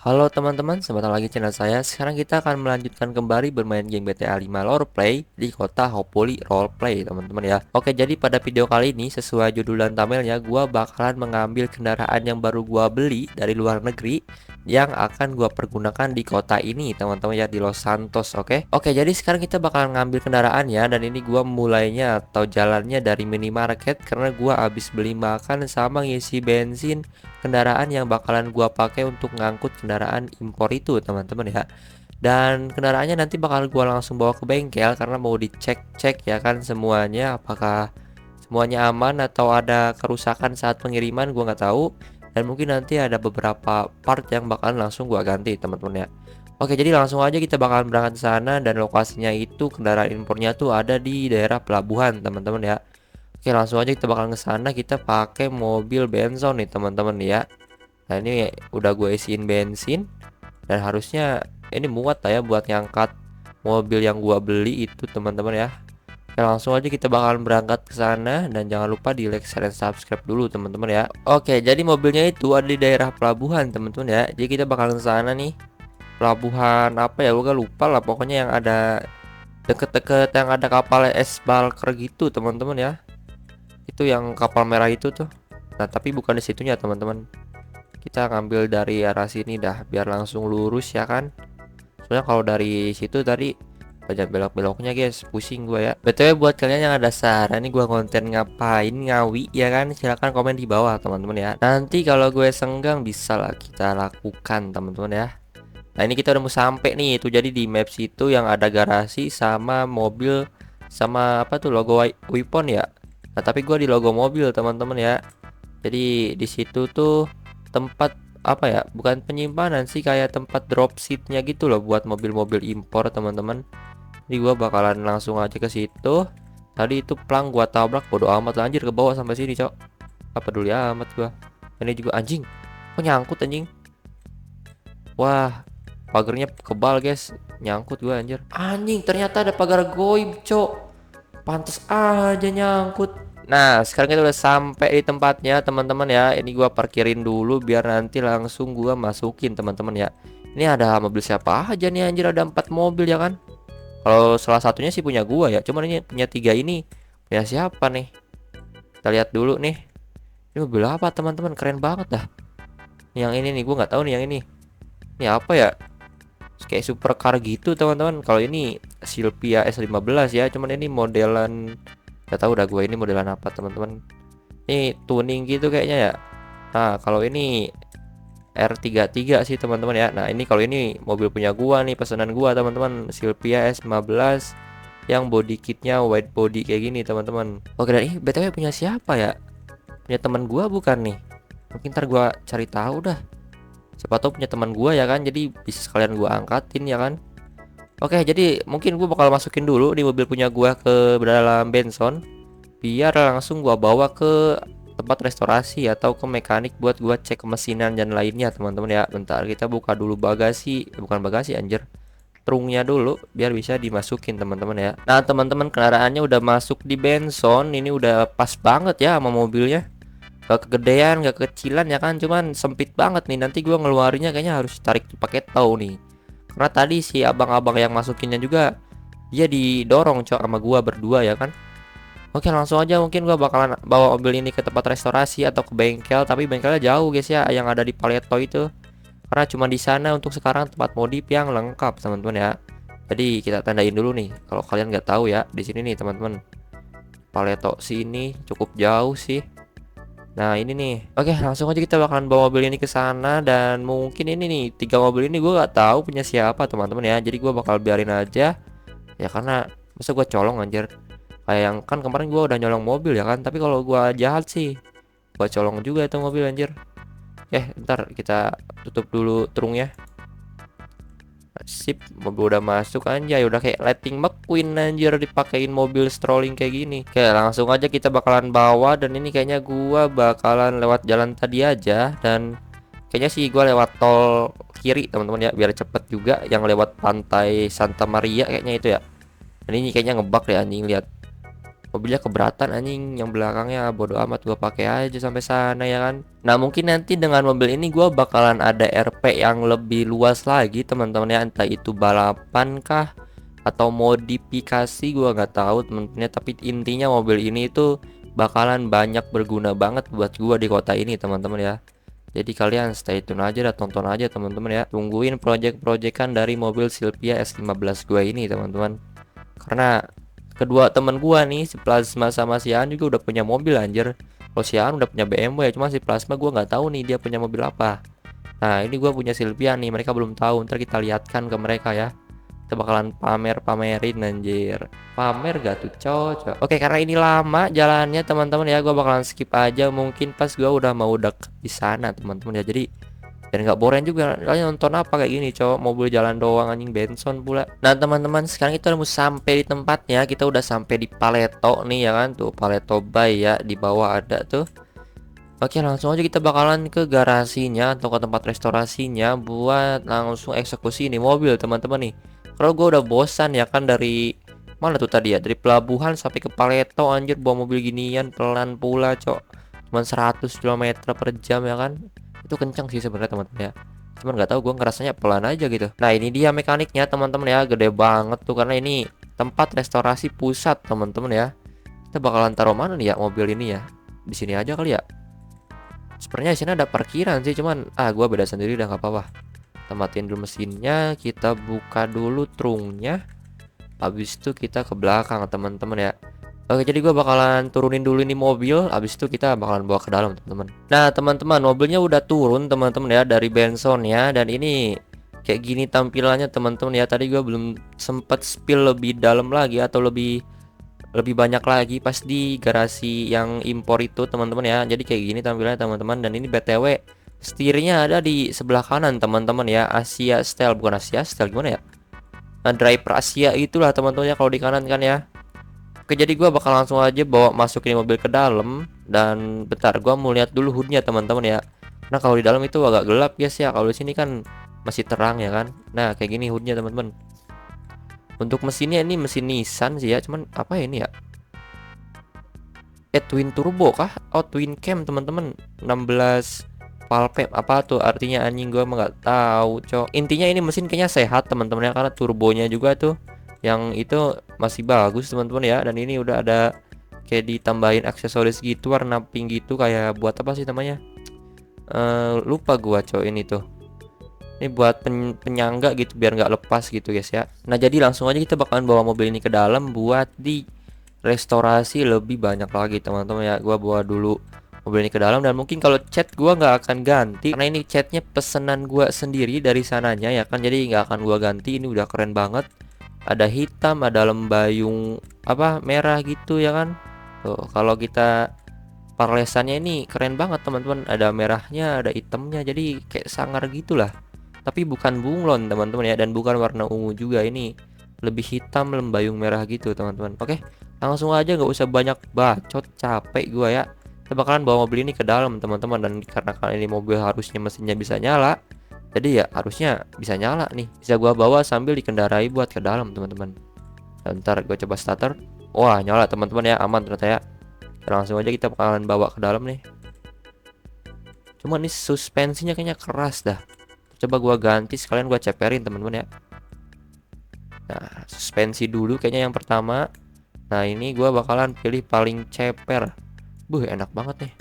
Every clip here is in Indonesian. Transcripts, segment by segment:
Halo teman-teman, selamat datang lagi di channel saya. Sekarang kita akan melanjutkan kembali bermain game GTA 5 Roleplay di kota Hopuli Roleplay, teman-teman ya. Oke, jadi pada video kali ini sesuai judul dan thumbnailnya, gua bakalan mengambil kendaraan yang baru gua beli dari luar negeri yang akan gua pergunakan di kota ini, teman-teman ya, di Los Santos. Oke, jadi sekarang kita bakalan ngambil kendaraannya, dan ini gua mulainya atau jalannya dari minimarket karena gua habis beli makan sama ngisi bensin kendaraan yang bakalan gua pakai untuk ngangkut kendaraan impor itu, teman-teman ya. Dan kendaraannya nanti bakal gua langsung bawa ke bengkel karena mau dicek-cek ya kan semuanya, apakah semuanya aman atau ada kerusakan saat pengiriman, gua nggak tahu. Dan mungkin nanti ada beberapa part yang bakalan langsung gua ganti, teman-teman ya. Oke, jadi langsung aja kita bakalan berangkat ke sana, dan lokasinya itu kendaraan impornya tuh ada di daerah pelabuhan, teman-teman ya. Oke, langsung aja kita bakal ke sana. Kita pakai mobil Benson nih, teman-teman ya. Nah, ini udah gue isiin bensin, dan harusnya ini muat lah ya buat ngangkat mobil yang gua beli itu, teman-teman ya. Oke, langsung aja kita bakalan berangkat ke sana, dan jangan lupa di like, share, dan subscribe dulu, teman-teman ya. Oke, jadi mobilnya itu ada di daerah pelabuhan, teman-teman ya. Jadi kita bakalan ke sana nih. Pelabuhan apa ya? Gue lupa lah. Pokoknya yang ada deket-deket yang ada kapal es balker gitu, teman-teman ya. Itu yang kapal merah itu tuh. Nah, tapi bukan di situnya, teman-teman. Kita ngambil dari arah sini dah biar langsung lurus ya kan. Soalnya kalau dari situ tadi banyak belok-beloknya, guys. Pusing gua ya. BTW buat kalian yang ada saran nih gua konten ngapain, ngawi ya kan, silahkan komen di bawah, teman-teman ya. Nanti kalau gue senggang bisa lah kita lakukan, teman-teman ya. Nah, ini kita udah mau sampai nih. Itu jadi di map situ yang ada garasi sama mobil sama apa tuh logo weapon ya. Nah, tapi gua di logo mobil, teman-teman ya. Jadi di situ tuh tempat apa ya? Bukan penyimpanan sih, kayak tempat drop seatnya gitu loh buat mobil-mobil impor, teman-teman. Jadi gua bakalan langsung aja ke situ. Tadi itu plang gua tabrak, bodo amat lah, anjir, ke bawah sampai sini, Cok. Apa peduli amat gua. Ini juga anjing. Kok nyangkut anjing? Wah, pagarnya kebal, guys. Nyangkut gua anjir. Anjing, ternyata ada pagar goib, Cok. Pantes aja nyangkut. Nah, sekarang kita udah sampai di tempatnya, teman-teman ya. Ini gua parkirin dulu biar nanti langsung gua masukin, teman-teman ya. Ini ada mobil siapa aja nih anjir, ada 4 mobil ya kan. Kalau salah satunya sih punya gua ya. Cuman ini punya 3 ini punya siapa nih? Kita lihat dulu nih. Ini mobil apa, teman-teman? Keren banget dah. Yang ini nih gua nggak tahu nih yang ini. Ini apa ya? Kayak supercar gitu, teman-teman. Kalau ini Silvia S15 ya. Cuman ini modelan, gak tahu dah gue ini modelan apa, teman-teman. Ini tuning gitu kayaknya ya. Nah, kalau ini R33 sih, teman-teman ya. Nah, ini kalau ini mobil punya gua nih, pesanan gua, teman-teman. Silvia S15 yang body kitnya white body kayak gini, teman-teman. Oke, dan ini BTW punya siapa ya? Punya teman gua bukan nih? Mungkin ntar gua cari tahu dah. Siapa tahu punya teman gua ya kan. Jadi bisa sekalian gua angkatin ya kan. Oke, jadi mungkin gua bakal masukin dulu di mobil punya gua ke dalam Benson, biar langsung gua bawa ke tempat restorasi atau ke mekanik buat gua cek kemesinan dan lainnya, teman-teman ya. Bentar, kita buka dulu bagasi, bukan bagasi anjir, trungnya dulu biar bisa dimasukin, teman-teman ya. Nah, teman-teman, kendaraannya udah masuk di Benson. Ini udah pas banget ya sama mobilnya. Gak kegedean, gak kecilan ya kan, cuman sempit banget nih. Nanti gua ngeluarinnya kayaknya harus tarik pakai tow nih. Karena tadi si abang-abang yang masukinnya juga dia didorong, cok, sama gua berdua ya kan. Oke, langsung aja mungkin gua bakalan bawa mobil ini ke tempat restorasi atau ke bengkel, tapi bengkelnya jauh, guys ya, yang ada di Paleto itu. Karena cuma di sana untuk sekarang tempat modif yang lengkap, teman-teman ya. Jadi kita tandain dulu nih kalau kalian nggak tahu ya, di sini nih, teman-teman. Paleto sini cukup jauh sih. Nah, ini nih. Oke, langsung aja kita bakalan bawa mobil ini ke sana, dan mungkin ini nih 3 mobil ini gue nggak tahu punya siapa, teman-teman ya. Jadi gue bakal biarin aja ya, karena masa gue colong anjir. Kayak yang kan kemarin gue udah nyolong mobil ya kan, tapi kalau gue jahat sih gue colong juga itu mobil anjir. Ntar kita tutup dulu trungnya. Sip, mobil udah masuk, anjay, udah kayak Lightning McQueen anjir dipakein mobil strolling kayak gini. Oke, langsung aja kita bakalan bawa, dan ini kayaknya gua bakalan lewat jalan tadi aja, dan kayaknya sih gua lewat tol kiri, teman-teman ya, biar cepet juga, yang lewat pantai Santa Maria kayaknya itu ya. Dan ini kayaknya ngebug deh anjing, lihat. Mobilnya keberatan anjing, yang belakangnya bodo amat, gua pakai aja sampai sana ya kan. Nah mungkin nanti dengan mobil ini gua bakalan ada RP yang lebih luas lagi teman-teman ya, entah itu balapan kah atau modifikasi, gua nggak tahu teman-teman ya, tapi intinya mobil ini itu bakalan banyak berguna banget buat gua di kota ini teman-teman ya. Jadi kalian stay tune aja dan tonton aja teman-teman ya, tungguin project-projectan dari mobil Silvia S15 gua ini teman-teman. Karena kedua temen gua nih, si Plasma sama si An juga udah punya mobil anjir. Kalau si An udah punya BMW, cuma si Plasma gua nggak tahu nih dia punya mobil apa. Nah ini gua punya Silvia nih, mereka belum tahu, ntar kita lihatkan ke mereka ya. Kita bakalan pamerin anjir. Pamer gak tuh cocok. Oke, karena ini lama jalannya teman-teman ya, gua bakalan skip aja mungkin pas gua udah mau deket di sana teman-teman ya. Jadi dan nggak boring juga, kalian nonton apa kayak gini cowok, mobil jalan doang anjing, Benson pula. Nah teman-teman, sekarang kita udah mau sampai di tempatnya, kita udah sampai di Paleto nih ya kan, tuh Paleto Bay ya, di bawah ada tuh. Oke, langsung aja kita bakalan ke garasinya atau ke tempat restorasinya buat langsung eksekusi ini mobil teman-teman nih. Kalau gue udah bosan ya kan, dari mana tuh tadi ya, dari pelabuhan sampai ke Paleto anjir, bawa mobil ginian pelan pula cok, cuman 100 km per jam ya kan. Itu kencang sih sebenarnya teman-teman ya, cuman nggak tahu gue ngerasanya pelan aja gitu. Nah ini dia mekaniknya teman-teman ya, gede banget tuh karena ini tempat restorasi pusat teman-teman ya. Kita bakalan taruh mana nih ya mobil ini ya, di sini aja kali ya. Sebenarnya di sini ada parkiran sih, cuman gue beda sendiri udah nggak apa-apa. Kita matiin dulu mesinnya, kita buka dulu trungnya, habis itu kita ke belakang teman-teman ya. Oke, jadi gue bakalan turunin dulu ini mobil, habis itu kita bakalan bawa ke dalam teman-teman. Nah teman-teman, mobilnya udah turun teman-teman ya dari Benson ya, dan ini kayak gini tampilannya teman-teman ya. Tadi gue belum sempet spill lebih dalam lagi atau lebih banyak lagi pas di garasi yang impor itu teman-teman ya. Jadi kayak gini tampilannya teman-teman, dan ini BTW setirnya ada di sebelah kanan teman-teman ya, Asia style, bukan Asia style, gimana ya? Nah, driver Asia itulah teman-teman ya kalau di kanan kan ya. Oke, jadi gua bakal langsung aja bawa masukin mobil ke dalam, dan bentar gua mau lihat dulu hoodnya teman-teman ya. Nah kalau di dalam itu agak gelap guys ya, kalau di sini kan masih terang ya kan. Nah kayak gini hoodnya teman-teman. Untuk mesinnya ini mesin Nissan sih ya, cuman apa ya ini ya? Twin turbo kah? Oh twin cam teman-teman, 16 valve apa tuh artinya anjing, gua mah nggak tahu cok. Intinya ini mesin kayaknya sehat teman-teman ya, karena turbonya juga tuh yang itu masih bagus teman-teman ya. Dan ini udah ada kayak ditambahin aksesoris gitu warna pink gitu, kayak buat apa sih namanya, lupa gua cok. Ini tuh ini buat penyangga gitu biar nggak lepas gitu guys ya. Nah jadi langsung aja kita bakalan bawa mobil ini ke dalam buat di restorasi lebih banyak lagi teman-teman ya. Gua bawa dulu mobil ini ke dalam, dan mungkin kalau cat gua nggak akan ganti karena ini catnya pesanan gua sendiri dari sananya ya kan, jadi nggak akan gua ganti. Ini udah keren banget, ada hitam, ada lembayung apa merah gitu ya kan. Tuh kalau kita parlesannya ini keren banget teman-teman, ada merahnya ada hitamnya, jadi kayak sangar gitulah, tapi bukan bunglon teman-teman ya, dan bukan warna ungu juga, ini lebih hitam lembayung merah gitu teman-teman. Oke, langsung aja nggak usah banyak bacot, capek gua ya. Kita bakalan bawa mobil ini ke dalam teman-teman, dan karena kali ini mobil harusnya mesinnya bisa nyala, jadi ya harusnya bisa nyala nih, bisa gua bawa sambil dikendarai buat ke dalam teman-teman. Ntar gue coba starter, wah nyala teman-teman ya, aman ternyata ya. Langsung aja kita bakalan bawa ke dalam nih. Cuma nih suspensinya kayaknya keras dah, coba gua ganti sekalian, gua ceperin teman-teman ya. Nah suspensi dulu kayaknya yang pertama. Nah ini gua bakalan pilih paling ceper. Enak banget nih.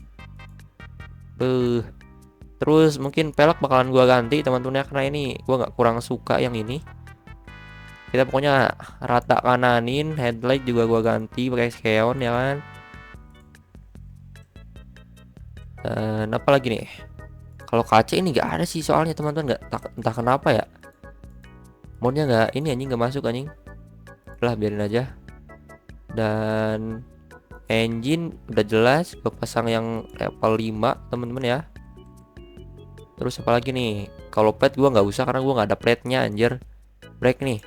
Terus mungkin pelek bakalan gua ganti teman-teman ya, karena ini gua nggak kurang suka yang ini. Kita pokoknya rata kananin, headlight juga gua ganti pakai Xeon ya kan. Dan apa lagi nih? Kalau kaca ini nggak ada sih soalnya teman-teman, nggak entah kenapa ya. Modnya nggak ini anjing, nggak masuk anjing. Lah biarin aja. Dan engine udah jelas, gue pasang yang level 5 teman-teman ya. Terus apa lagi nih? Kalau plate gua nggak usah karena gua nggak ada plate-nya anjir. Brake nih,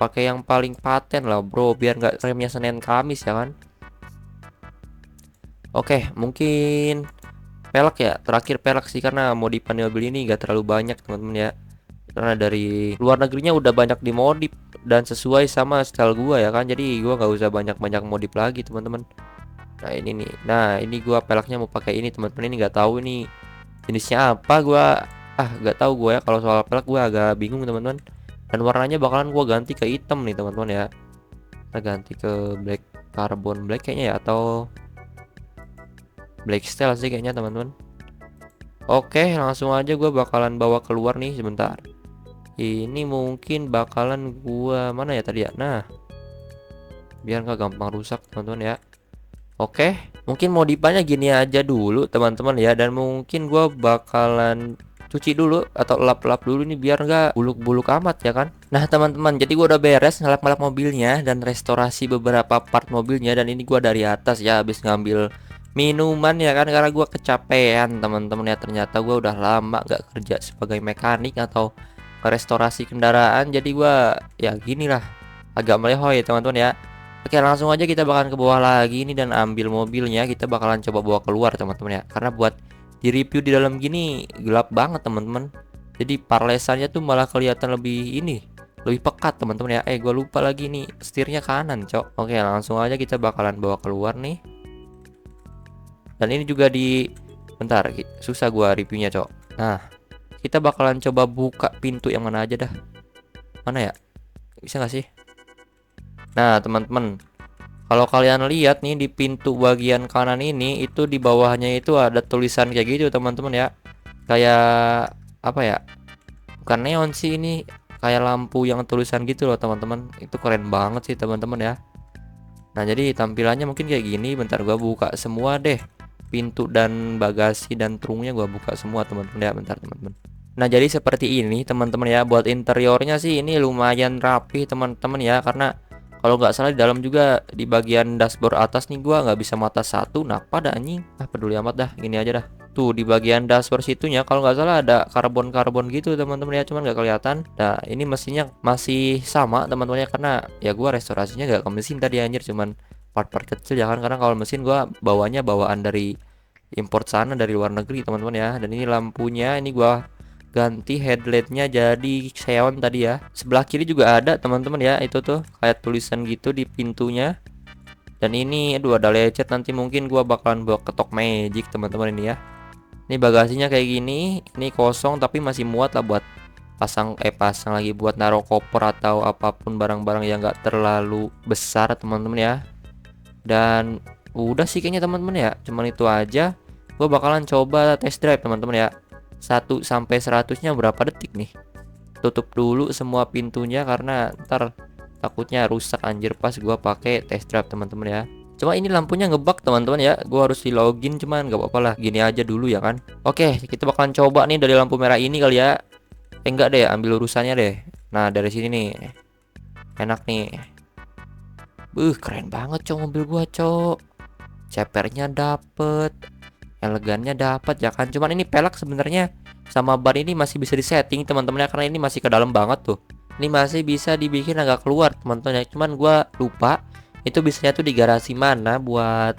pakai yang paling paten lah bro, biar nggak remnya Senin Kamis ya kan. Oke, mungkin pelek ya, terakhir pelek sih, karena modifan mobil ini nggak terlalu banyak teman-teman ya, karena dari luar negerinya udah banyak dimodif dan sesuai sama style gua ya kan. Jadi gua nggak usah banyak-banyak modif lagi teman-teman. Nah ini nih, nah ini gua peleknya mau pakai ini teman-teman. Ini nggak tahu ini jenisnya apa, gua nggak tahu gua ya. Kalau soal pelek gua agak bingung teman-teman. Dan warnanya bakalan gua ganti ke hitam nih teman-teman ya. Kita ganti ke black, carbon black kayaknya ya, atau black style sih kayaknya teman-teman. Oke, langsung aja gua bakalan bawa keluar nih sebentar. Ini mungkin bakalan gua mana ya tadi ya. Nah, biar nggak gampang rusak teman-teman ya. Oke, mungkin modifannya gini aja dulu teman-teman ya. Dan mungkin gua bakalan cuci dulu atau lap-lap dulu nih biar nggak buluk-buluk amat ya kan. Nah teman-teman, jadi gua udah beres ngelap-ngelap mobilnya dan restorasi beberapa part mobilnya. Dan ini gua dari atas ya, habis ngambil minuman ya kan, karena gua kecapean teman-teman ya. Ternyata gua udah lama nggak kerja sebagai mekanik atau restorasi kendaraan. Jadi gua ya gini lah, agak melehoy ya teman-teman ya. Oke, langsung aja kita bakalan ke bawah lagi ini dan ambil mobilnya. Kita bakalan coba bawa keluar teman-teman ya. Karena buat di review di dalam gini gelap banget teman-teman. Jadi parlesannya tuh malah kelihatan lebih ini, lebih pekat teman-teman ya. Gue lupa lagi nih setirnya kanan, cok. Oke, langsung aja kita bakalan bawa keluar nih. Dan ini juga bentar, susah gua reviewnya, cok. Nah, kita bakalan coba buka pintu yang mana aja dah. Mana ya? Bisa nggak sih? Nah teman-teman, kalau kalian lihat nih di pintu bagian kanan ini, itu di bawahnya itu ada tulisan kayak gitu teman-teman ya. Kayak apa ya, bukan neon sih, ini kayak lampu yang tulisan gitu loh teman-teman. Itu keren banget sih teman-teman ya. Nah jadi tampilannya mungkin kayak gini. Bentar gua buka semua deh, pintu dan bagasi dan trungnya gua buka semua teman-teman ya. Bentar teman-teman. Nah jadi seperti ini teman-teman ya. Buat interiornya sih ini lumayan rapi teman-teman ya. Karena kalau nggak salah di dalam juga di bagian dashboard atas nih gua nggak bisa mata satu. Nah pada anjing, peduli amat dah, gini aja dah. Tuh di bagian dashboard situnya kalau nggak salah ada karbon-karbon gitu teman-teman ya, cuman nggak kelihatan. Nah ini mesinnya masih sama teman-teman ya, karena ya gua restorasinya nggak ke mesin tadi anjir, cuman part-part kecil ya kan. Karena kalau mesin gua bawanya bawaan dari import sana, dari luar negeri teman-teman ya. Dan ini lampunya ini gua ganti headlightnya jadi xeon tadi ya. Sebelah kiri juga ada teman-teman ya, itu tuh kayak tulisan gitu di pintunya. Dan ini aduh ada lecet, nanti mungkin gua bakalan bawa ketok magic teman-teman ini ya. Ini bagasinya kayak gini, ini kosong tapi masih muat lah buat pasang lagi buat naruh koper atau apapun barang-barang yang nggak terlalu besar teman-teman ya. Dan udah sih kayaknya teman-teman ya, cuman itu aja. Gua bakalan coba test drive teman-teman ya. 1 sampai 100-nya berapa detik nih. Tutup dulu semua pintunya karena ntar takutnya rusak anjir pas gua pakai test drive teman-teman ya. Cuma ini lampunya ngebug teman-teman ya. Gua harus di login, cuman gak apa-apa lah, gini aja dulu ya kan. Oke, kita bakalan coba nih dari lampu merah ini kali ya. Enggak deh, ambil urusannya deh. Nah dari sini nih, enak nih. Keren banget cok mobil gua cok. Cepernya dapet, elegannya dapat ya kan. Cuman ini pelek sebenarnya sama ban ini masih bisa disetting teman-teman ya, karena ini masih ke dalam banget tuh. Ini masih bisa dibikin agak keluar teman-teman ya. Cuman gua lupa itu bisanya tuh di garasi mana buat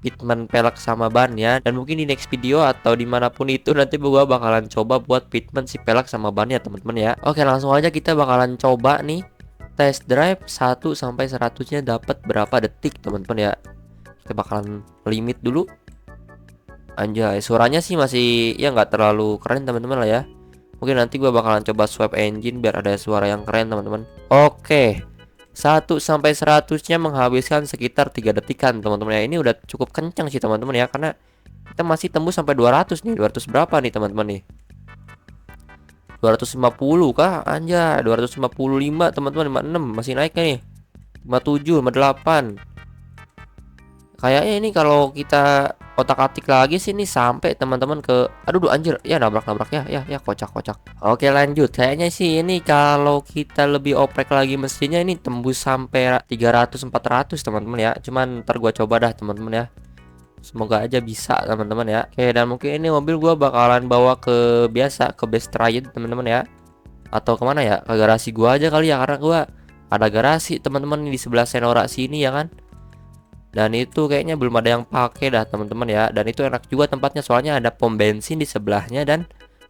fitment pelek sama bannya. Dan mungkin di next video atau dimanapun itu nanti gua bakalan coba buat fitment si pelek sama bannya teman-teman ya. Oke langsung aja kita bakalan coba nih test drive 1 sampai 100-nya dapat berapa detik teman-teman ya. Kita bakalan limit dulu. Anjay, suaranya sih masih ya nggak terlalu keren teman-teman lah ya. Mungkin nanti gua bakalan coba swap engine biar ada suara yang keren teman-teman. Oke, 1 sampai 100-nya menghabiskan sekitar 3 detikan teman-teman ya. Ini udah cukup kencang sih teman-teman ya, karena kita masih tembus sampai 200 nih. 200 berapa nih teman-teman nih? 250 kah? Anjay, 255 teman-teman. 56 masih naik nih. 57, 58. Kayaknya ini kalau kita otak-atik lagi sih ini sampai teman-teman ke aduh anjir ya, nabrak ya kocak. Oke lanjut, kayaknya sih ini kalau kita lebih oprek lagi mesinnya ini tembus sampai 300 400 teman-teman ya. Cuman ntar gua coba dah teman-teman ya, semoga aja bisa teman-teman ya. Oke, dan mungkin ini mobil gua bakalan bawa ke best try teman-teman ya, atau kemana ya, ke garasi gua aja kali ya, karena gua ada garasi teman-teman di sebelah Senora sini ya kan. Dan itu kayaknya belum ada yang pakai dah teman-teman ya. Dan itu enak juga tempatnya, soalnya ada pom bensin di sebelahnya dan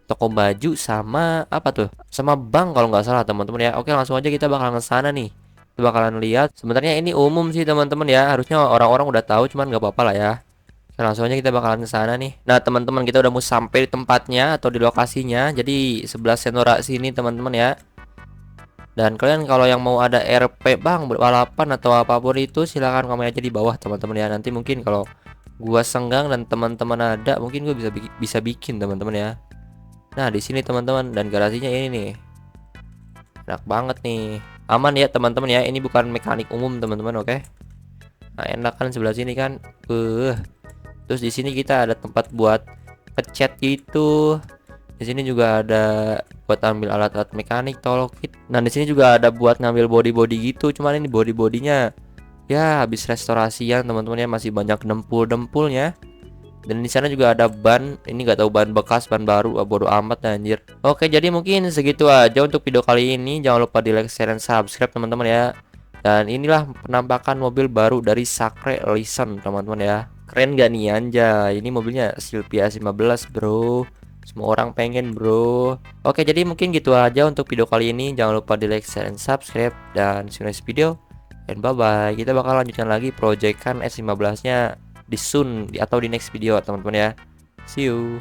toko baju sama apa tuh? Sama bank kalau nggak salah teman-teman ya. Oke, langsung aja kita bakalan ke sana nih. Kita bakalan lihat. Sebenarnya ini umum sih teman-teman ya. Harusnya orang-orang udah tahu, cuman nggak apa-apa lah ya. Oke, langsung aja kita bakalan ke sana nih. Nah, teman-teman kita udah mau sampai di tempatnya atau di lokasinya. Jadi sebelah Senora sini teman-teman ya. Dan kalian kalau yang mau ada RP bang balapan atau apapun itu silahkan komen aja di bawah teman-teman ya. Nanti mungkin kalau gua senggang dan teman-teman ada, mungkin gua bisa bikin teman-teman ya. Nah, di sini teman-teman, dan garasinya ini nih. Enak banget nih. Aman ya teman-teman ya. Ini bukan mekanik umum teman-teman, oke? Nah, enak kan sebelah sini kan. Terus di sini kita ada tempat buat ngecat gitu. Di sini juga ada buat ambil alat-alat mekanik, tolong kit. Nah, di sini juga ada buat ngambil body-body gitu. Cuman ini body-bodinya ya habis restorasian teman-teman ya, masih banyak dempul-dempulnya. Dan di sana juga ada ban, ini nggak tahu ban bekas, ban baru, bodo amat anjir. Oke, jadi mungkin segitu aja untuk video kali ini. Jangan lupa di like, share, dan subscribe teman-teman ya. Dan inilah penampakan mobil baru dari Sacre Listen teman-teman ya. Keren gak nih anjay? Ini mobilnya Silvia 15 bro. Semua orang pengen bro. Oke, jadi mungkin gitu aja untuk video kali ini. Jangan lupa di like, share, dan subscribe. Dan see you next video. Dan bye bye. Kita bakal lanjutkan lagi proyekan S15 nya di soon atau di next video teman-teman ya. See you.